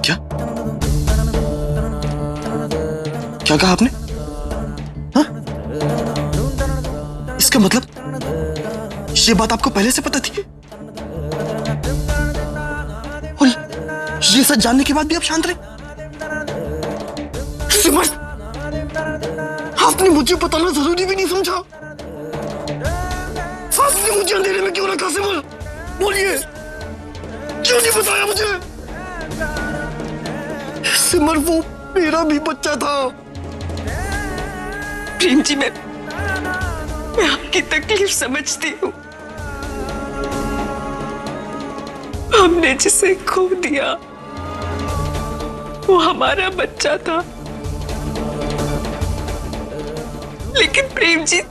क्या क्या कहा आपने? हाँ? इसका मतलब ये बात आपको पहले से पता थी और ये सच जानने के बाद भी आप शांत रहे? सिमर, आपने मुझे बताना जरूरी भी नहीं समझा। आपने मुझे अंधेरे में क्यों रखा सिमर? बोलिए, क्यों नहीं बताया मुझे? सिमर, वो मेरा भी बच्चा था। प्रेम जी, मैं आपकी तकलीफ समझती हूँ। हमने जिसे खो दिया वो हमारा बच्चा था, लेकिन प्रेम जी,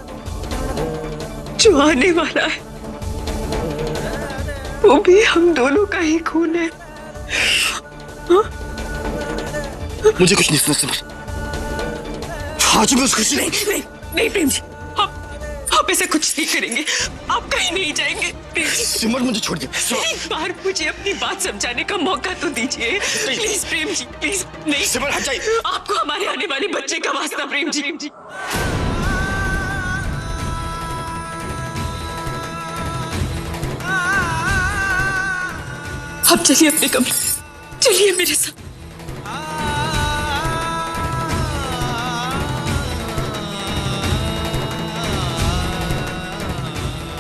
जो आने वाला है वो भी हम दोनों का ही खून है। हाँ? मुझे कुछ नहीं सुना सिमर। आज मैं उस खुशी नहीं प्रेम जी, आप ऐसे कुछ नहीं करेंगे। आप कहीं नहीं जाएंगे प्रेम जी। सिमर, मुझे छोड़ दे। एक बार मुझे अपनी बात समझाने का मौका तो दीजिए प्लीज प्रेम जी, प्लीज। नहीं सिमर, हट जाइए। आपको हमारे आने वाले बच्चे का वास्ता प्रेम जी। आप चलिए अपने कमरे, चलिए मेरे साथ।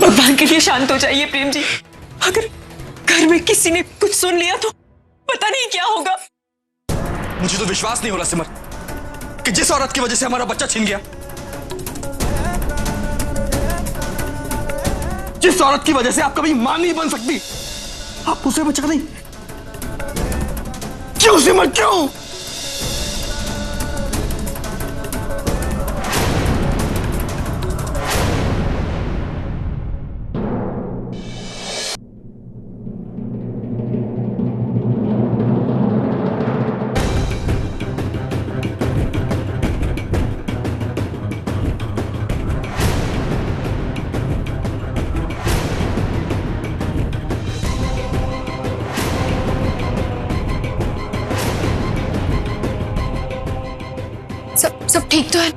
भगवान के लिए शांत हो जाइए प्रेम जी। अगर घर में किसी ने कुछ सुन लिया तो पता नहीं क्या होगा। मुझे तो विश्वास नहीं हो रहा सिमर कि जिस औरत की वजह से हमारा बच्चा छिन गया, जिस औरत की वजह से आप कभी मां नहीं बन सकती, आप उसे बचा नहीं। क्यों सिमर, क्यों? सब ठीक तो है?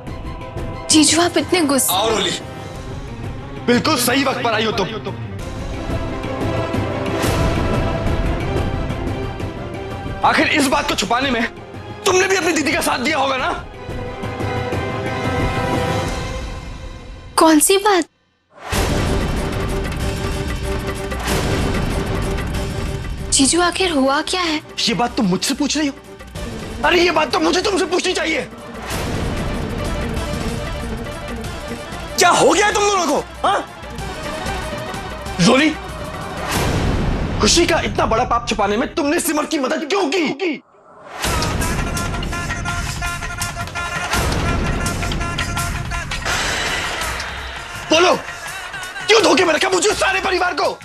जीजू, आप इतने गुस्से। आओ रोली, बिल्कुल सही वक्त पर आई हो तुम। आखिर इस बात को छुपाने में तुमने भी अपनी दीदी का साथ दिया होगा ना? कौन सी बात? जीजू, आखिर हुआ क्या है? ये बात तुम मुझसे पूछ रही हो? अरे ये बात तो मुझे तुमसे पूछनी चाहिए। क्या हो गया है तुम दोनों को? हाँ? रोली, खुशी का इतना बड़ा पाप छुपाने में तुमने सिमर की मदद क्यों की? बोलो, क्यों धोखे में रखा मुझे उस सारे परिवार को?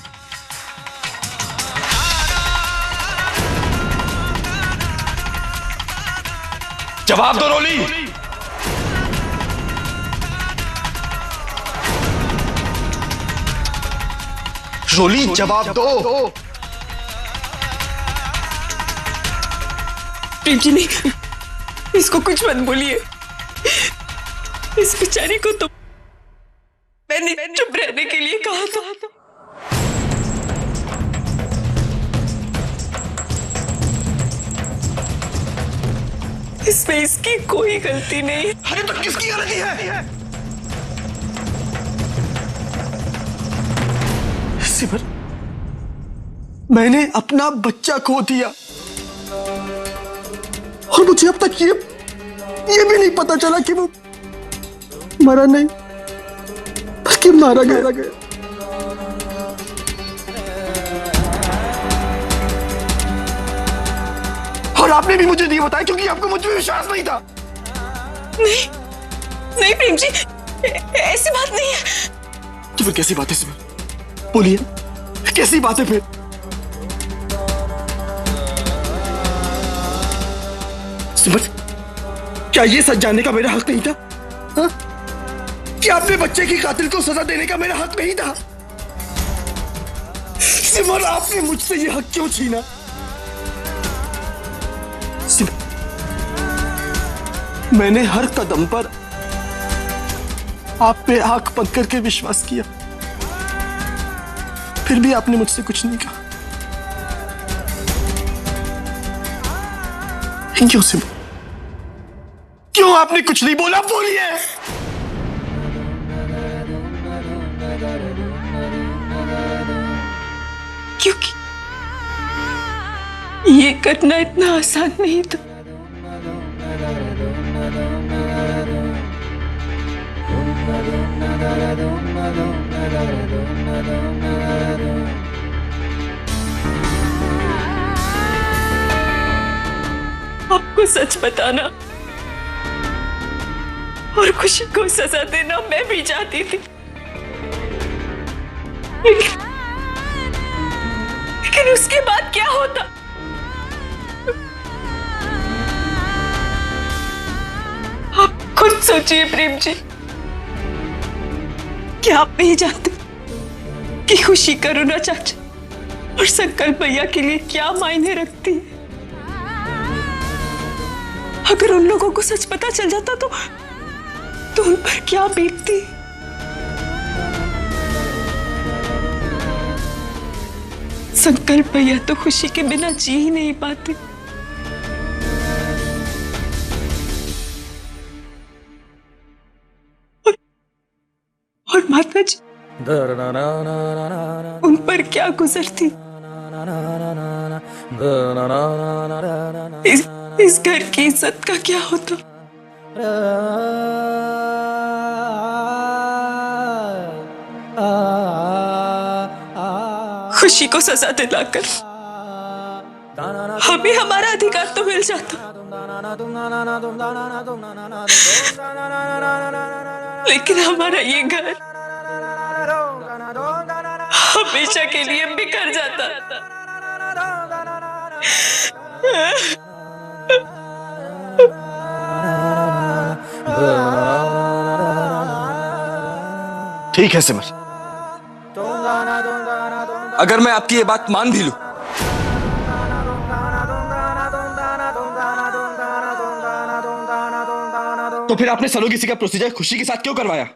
जवाब दो रोली। रोली, जवाब दो। प्रेम जी, नहीं, इसको कुछ मत बोलिए। इस बेचारी को तो मैंने चुप रहने के लिए कहा था। इसमें इसकी कोई गलती नहीं। अरे तो किसकी गलती है? सिमर, मैंने अपना बच्चा खो दिया और मुझे अब तक ये भी नहीं पता चला कि वो मरा नहीं बल्कि मारा गया। और आपने भी मुझे नहीं बताया क्योंकि आपको मुझ पे विश्वास नहीं था। नहीं प्रेम जी, ऐसी बात नहीं है। तो फिर कैसी बात है सिमर? बोलिए, कैसी बात है फिर? सिमर, क्या ये सच जानने का मेरा हक नहीं था? हाँ? क्या अपने बच्चे की कातिल को सजा देने का मेरा हक नहीं था? सिमर, आपने मुझसे ये हक क्यों छीना? सिमर, मैंने हर कदम पर आप पे आंख बंद करके विश्वास किया, फिर भी आपने मुझसे कुछ नहीं कहा। क्यों सिमर, क्यों आपने कुछ नहीं बोला? बोलिए। क्योंकि ये करना इतना आसान नहीं था। आपको सच बताना और खुशी को सजा देना मैं भी चाहती थी, लेकिन उसके बाद क्या होता? आप खुद सोचिए प्रेम जी, क्या आप नहीं जानते कि खुशी करुणा चाचा और संकल्प भैया के लिए क्या मायने रखती है? अगर उन लोगों को सच पता चल जाता तो उन पर क्या बीतती? संकल्प भैया तो खुशी के बिना जी ही नहीं पाते। और माता जी, उन पर क्या गुजरती? इस घर की इज्जत का क्या होता? खुशी को सजा दिलाकर हमें हमारा अधिकार तो मिल जाता, लेकिन हमारा ये घर हमेशा के लिए बिखर जाता। ठीक है सिमर, अगर मैं आपकी ये बात मान भी लूं, तो फिर आपने सरोगेसी का प्रोसीजर खुशी के साथ क्यों करवाया?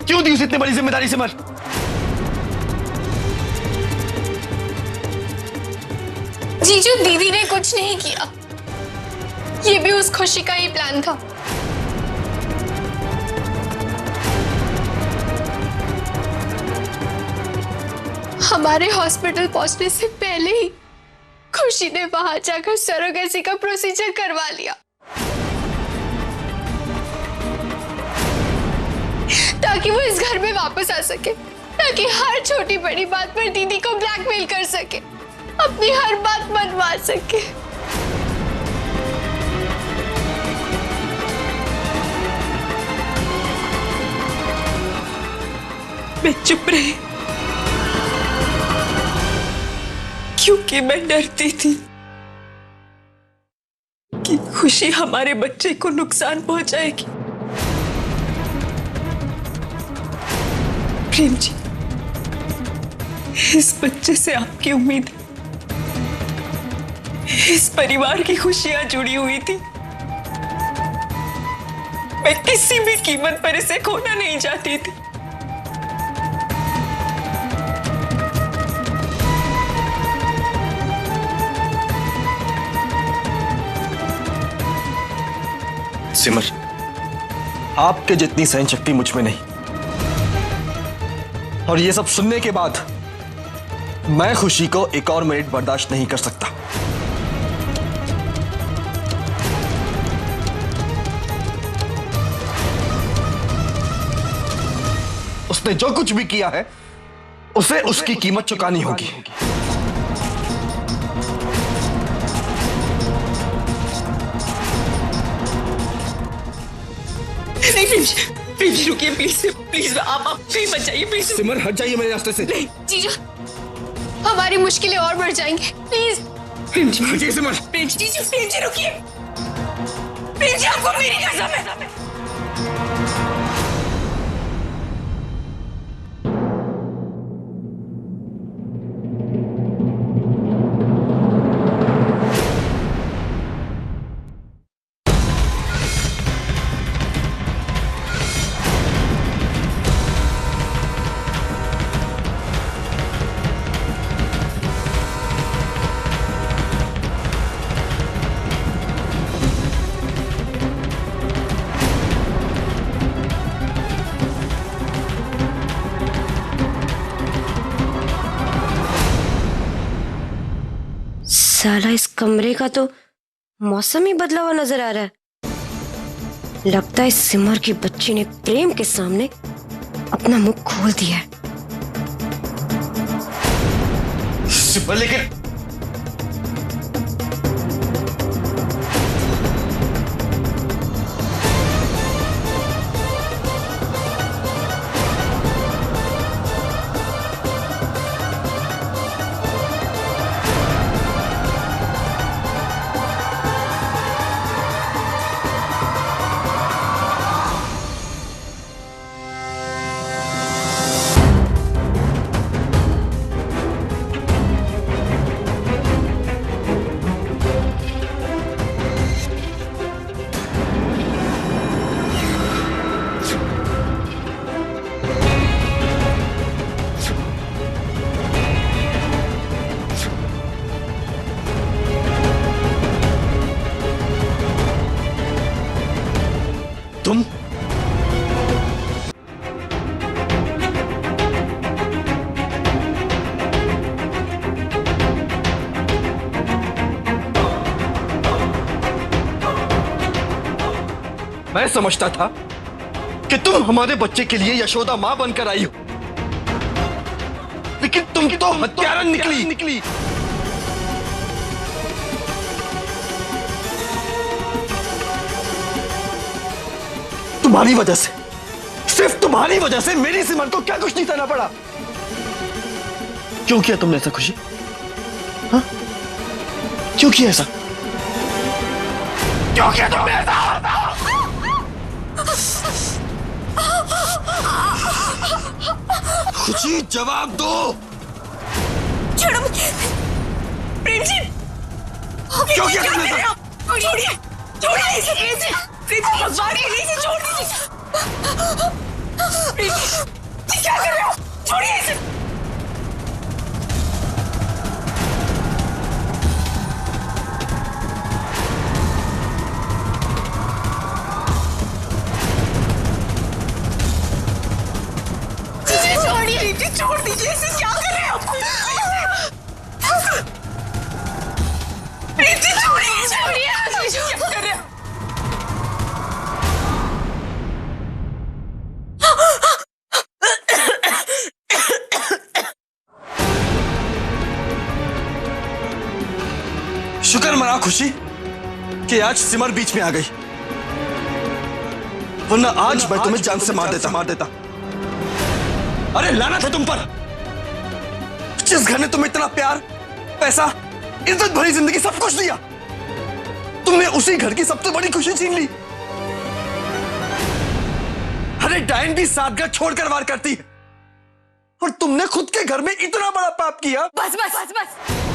क्यों दी उसे इतनी बड़ी जिम्मेदारी सिमर? जीजू, दीदी ने कुछ नहीं किया, ये भी उस खुशी का ही प्लान था। हमारे हॉस्पिटल पहुंचने से पहले ही खुशी ने वहां जाकर सरोगेसी का प्रोसीजर करवा लिया, ताकि वो इस घर में वापस आ सके, ताकि हर छोटी बड़ी बात पर दीदी को ब्लैकमेल कर सके, अपनी हर बात मनवा सके। मैं चुप रही क्योंकि मैं डरती थी कि खुशी हमारे बच्चे को नुकसान पहुंचाएगी। प्रेम जी, इस बच्चे से आपकी उम्मीद, इस परिवार की खुशियां जुड़ी हुई थी। मैं किसी भी कीमत पर इसे खोना नहीं चाहती थी। सिमर, आपके जितनी सहन शक्ति मुझ में नहीं, और ये सब सुनने के बाद मैं खुशी को एक और मिनट बर्दाश्त नहीं कर सकता। उसने जो कुछ भी किया है उसे उसकी कीमत चुकानी होगी। नहीं प्रेम जी रुकिए, प्लीज प्लीज, आप प्लीज मत जाइए, प्लीज। सिमर, हट जाइए मेरे रास्ते से। नहीं जीजू, हमारी मुश्किलें और बढ़ जाएंगी, प्लीज। प्रेम जी, हटिए सिमर। प्रेम जी रुकिए। प्रेम जी, आपको मेरी कसम है। साला इस कमरे का तो मौसम ही बदला हुआ नजर आ रहा है। लगता है सिमर की बच्ची ने प्रेम के सामने अपना मुंह खोल दिया है। सिमर, लेकिन तुम मैं समझता था कि तुम हमारे बच्चे के लिए यशोदा मां बनकर आई हो, लेकिन तुम तो हत्यारन निकली। तुम्हारी वजह से, सिर्फ तुम्हारी वजह से मेरी सिमर को क्या कुछ नहीं सहना पड़ा। क्यों किया तुमने ऐसा खुशी? हाँ? क्यों किया ऐसा? क्यों किया तुमने ऐसा? खुशी, जवाब दो। छोड़ो मुझे प्रेम जी। क्यों किया तुमने ऐसा? छोड़िए छोड़िए इसे प्रेम जी। प्रेम जी भगवान के लिए इसे छोड़ दीजिए। प्रेम जी क्या कर रहे हो? छोड़िए इसे। छोड़ दीजिए इसे। क्या कर रहे हो? प्रीति छोड़िए छोड़िए। क्या कर रहे हो? शुक्र मना खुशी कि आज सिमर बीच में आ गई, वरना आज मैं तुम्हें जान से मार देता। अरे लानत है तुम पर, जिस घर ने तुम्हें इतना प्यार, पैसा, इज्जत भरी जिंदगी सब कुछ दिया, तुमने उसी घर की सबसे बड़ी खुशी छीन ली। अरे डायन भी साथ घर छोड़कर वार करती है, और तुमने खुद के घर में इतना बड़ा पाप किया। बस बस बस बस।